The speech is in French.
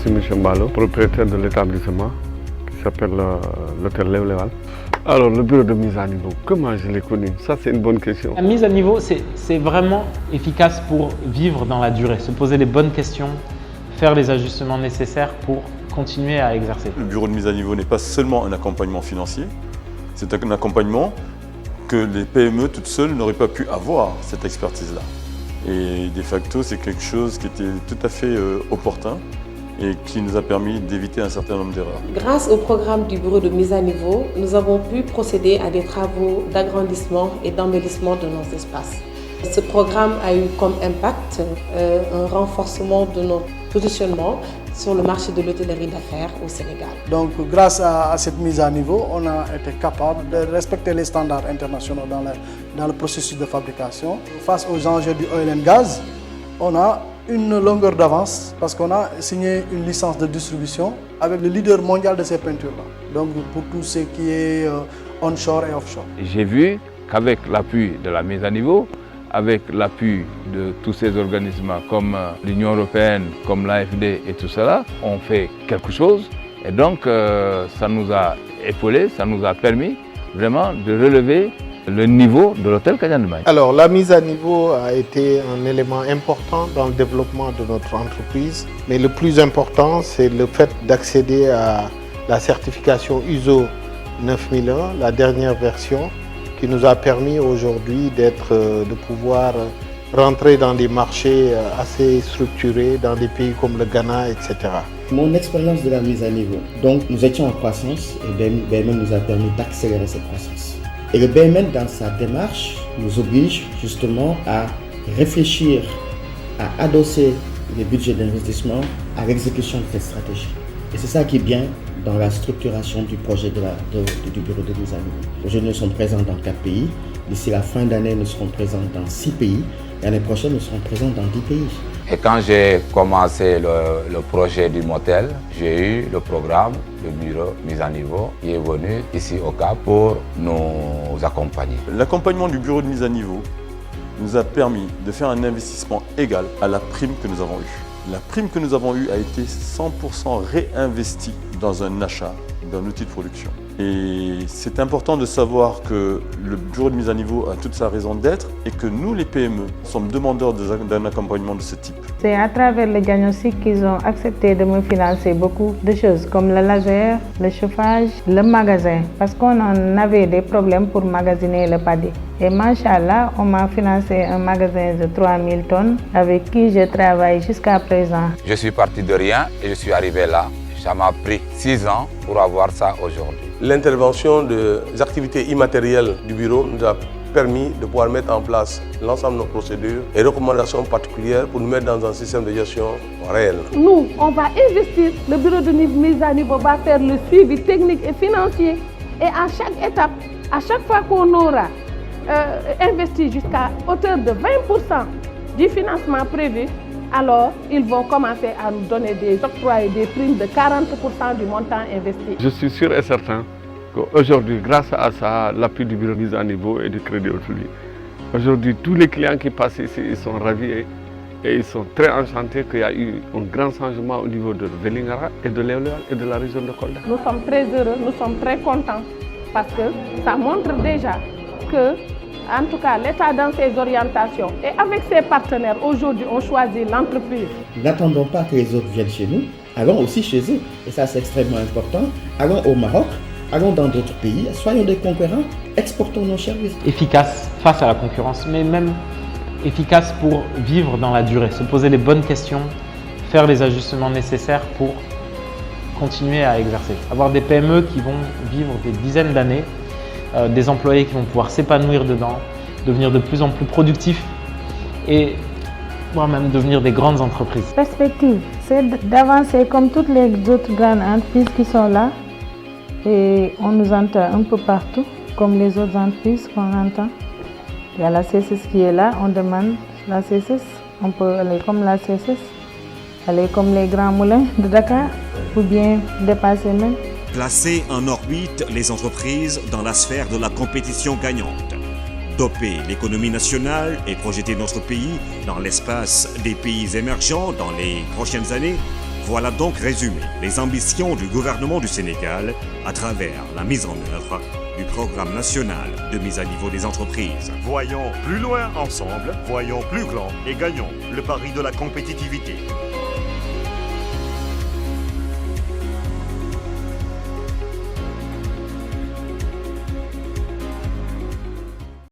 suis M. Mbalo, propriétaire de l'établissement qui s'appelle l'hôtel Léo-Léval. Alors, le bureau de mise à niveau, comment je l'ai connu? Ça, c'est une bonne question. La mise à niveau, c'est vraiment efficace pour vivre dans la durée, se poser les bonnes questions, faire les ajustements nécessaires pour continuer à exercer. Le bureau de mise à niveau n'est pas seulement un accompagnement financier, c'est un accompagnement que les PME toutes seules n'auraient pas pu avoir, cette expertise-là. Et de facto, c'est quelque chose qui était tout à fait opportun et qui nous a permis d'éviter un certain nombre d'erreurs. Grâce au programme du bureau de mise à niveau, nous avons pu procéder à des travaux d'agrandissement et d'embellissement de nos espaces. Ce programme a eu comme impact un renforcement de notre positionnement sur le marché de l'hôtellerie d'affaires au Sénégal. Donc grâce à cette mise à niveau, on a été capable de respecter les standards internationaux dans le processus de fabrication. Face aux enjeux du oil and gas, on a une longueur d'avance parce qu'on a signé une licence de distribution avec le leader mondial de ces peintures-là. Donc pour tout ce qui est onshore et offshore. J'ai vu qu'avec l'appui de la mise à niveau, avec l'appui de tous ces organismes comme l'Union européenne, comme l'AFD et tout cela, on fait quelque chose. Et donc ça nous a épaulés, ça nous a permis vraiment de relever le niveau de l'hôtel Kadian Maï. Alors la mise à niveau a été un élément important dans le développement de notre entreprise. Mais le plus important, c'est le fait d'accéder à la certification ISO 9001, la dernière version, qui nous a permis aujourd'hui de pouvoir rentrer dans des marchés assez structurés, dans des pays comme le Ghana, etc. Mon expérience de la mise à niveau, donc nous étions en croissance et BMN nous a permis d'accélérer cette croissance. Et le BMN, dans sa démarche, nous oblige justement à réfléchir, à adosser les budgets d'investissement à l'exécution de cette stratégie. Et c'est ça qui est bien dans la structuration du projet du bureau de mise à niveau. Aujourd'hui, nous sommes présents dans 4 pays. D'ici la fin d'année, nous serons présents dans 6 pays. L'année prochaine, nous serons présents dans 10 pays. Et quand j'ai commencé le projet du motel, j'ai eu le programme de bureau mise à niveau qui est venu ici au Cap pour nous accompagner. L'accompagnement du bureau de mise à niveau nous a permis de faire un investissement égal à la prime que nous avons eue. La prime que nous avons eue a été 100% réinvestie dans un achat d'un outil de production. Et c'est important de savoir que le bureau de mise à niveau a toute sa raison d'être et que nous, les PME, sommes demandeurs d'un accompagnement de ce type. C'est à travers le diagnostic qu'ils ont accepté de me financer beaucoup de choses comme le laser, le chauffage, le magasin, parce qu'on en avait des problèmes pour magasiner le paddy. Et machallah, on m'a financé un magasin de 3000 tonnes avec qui je travaille jusqu'à présent. Je suis parti de rien et je suis arrivé là. Ça m'a pris 6 ans pour avoir ça aujourd'hui. L'intervention des activités immatérielles du bureau nous a permis de pouvoir mettre en place l'ensemble de nos procédures et recommandations particulières pour nous mettre dans un système de gestion réel. Nous, on va investir, le bureau de mise à niveau va faire le suivi technique et financier. Et à chaque étape, à chaque fois qu'on aura investi jusqu'à hauteur de 20% du financement prévu, alors ils vont commencer à nous donner des octrois et des primes de 40% du montant investi. Je suis sûr et certain qu'aujourd'hui, grâce à ça, l'appui du bureau de mise à niveau et du crédit hôtelier, aujourd'hui, tous les clients qui passent ici, ils sont ravis et ils sont très enchantés qu'il y a eu un grand changement au niveau de Vélingara et de Léo-Léval et de la région de Kolda. Nous sommes très heureux, nous sommes très contents parce que ça montre déjà que en tout cas, l'État dans ses orientations et avec ses partenaires, aujourd'hui, on choisit l'entreprise. N'attendons pas que les autres viennent chez nous, allons aussi chez eux. Et ça, c'est extrêmement important. Allons au Maroc, allons dans d'autres pays, soyons des concurrents, exportons nos services. Efficace face à la concurrence, mais même efficace pour vivre dans la durée, se poser les bonnes questions, faire les ajustements nécessaires pour continuer à exercer. Avoir des PME qui vont vivre des dizaines d'années, des employés qui vont pouvoir s'épanouir dedans, devenir de plus en plus productifs et voire même devenir des grandes entreprises. La perspective, c'est d'avancer comme toutes les autres grandes entreprises qui sont là et on nous entend un peu partout, comme les autres entreprises qu'on entend. Il y a la CSS qui est là, on demande la CSS, on peut aller comme la CSS, aller comme les grands moulins de Dakar ou bien dépasser même. Placer en orbite les entreprises dans la sphère de la compétition gagnante. Doper l'économie nationale et projeter notre pays dans l'espace des pays émergents dans les prochaines années. Voilà donc résumé les ambitions du gouvernement du Sénégal à travers la mise en œuvre du programme national de mise à niveau des entreprises. Voyons plus loin ensemble, voyons plus grand et gagnons le pari de la compétitivité.